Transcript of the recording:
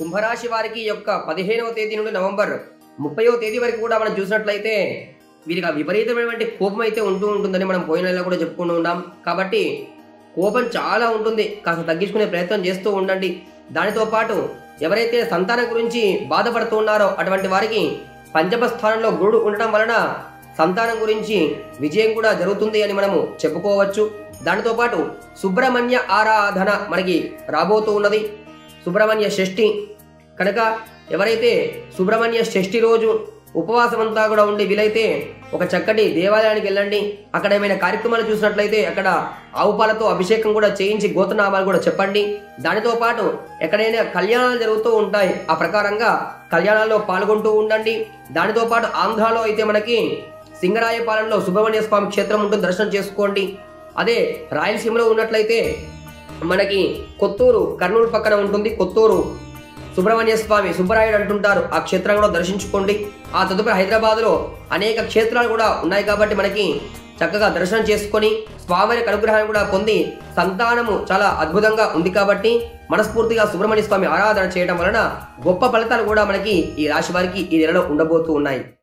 కుంభరాశి వారికి యొక్క 15వ తేదీ నుండి నవంబర్ 30వ తేదీ వరకు కూడా మనం చూసినట్లయితే వీరికి విపరీతమైనటువంటి కోపం అయితే ఉంటుందని మనం పోయిన నెలలో కూడా చెప్పుకుంటూ ఉన్నాం. కాబట్టి కోపం చాలా ఉంటుంది, కాస్త తగ్గించుకునే ప్రయత్నం చేస్తూ ఉండండి. దానితో పాటు ఎవరైతే సంతానం గురించి బాధపడుతూ ఉన్నారో అటువంటి వారికి పంచమ స్థానంలో గురుడు ఉండడం వలన సంతానం గురించి విజయం కూడా జరుగుతుంది అని మనము చెప్పుకోవచ్చు. దానితో పాటు సుబ్రహ్మణ్య ఆరాధన మనకి రాబోతూ ఉన్నది, సుబ్రహ్మణ్య షష్ఠి కనుక ఎవరైతే సుబ్రహ్మణ్య షష్ఠి రోజు ఉపవాసం అంతా కూడా ఉండి వీలైతే ఒక చక్కటి దేవాలయానికి వెళ్ళండి. అక్కడ ఏమైనా కార్యక్రమాలు చూసినట్లయితే అక్కడ ఆవు పాలతో అభిషేకం కూడా చేయించి గోత్రనామాలు కూడా చెప్పండి. దానితో పాటు ఎక్కడైనా కళ్యాణాలు జరుగుతూ ఉంటాయి, ఆ ప్రకారంగా కళ్యాణాల్లో పాల్గొంటూ ఉండండి. దానితో పాటు ఆంధ్రాలో అయితే మనకి సింగరాయపాలెంలో సుబ్రహ్మణ్య స్వామి క్షేత్రం ఉంటుంది, దర్శనం చేసుకోండి. అదే రాయలసీమలో ఉన్నట్లయితే మనకి కొత్తూరు కర్నూలు పక్కన ఉంటుంది, కొత్తూరు సుబ్రహ్మణ్య స్వామి సుబ్బరాయుడు అంటుంటారు, ఆ క్షేత్రాన్ని కూడా దర్శించుకోండి. ఆ తదుపరి హైదరాబాద్లో అనేక క్షేత్రాలు కూడా ఉన్నాయి కాబట్టి మనకి చక్కగా దర్శనం చేసుకొని స్వామి అనుగ్రహాన్ని కూడా పొంది సంతానము చాలా అద్భుతంగా ఉంది కాబట్టి మనస్ఫూర్తిగా సుబ్రహ్మణ్య స్వామి ఆరాధన చేయడం వలన గొప్ప ఫలితాలు కూడా మనకి ఈ రాశి వారికి ఈ నెలలో ఉండబోతూ ఉన్నాయి.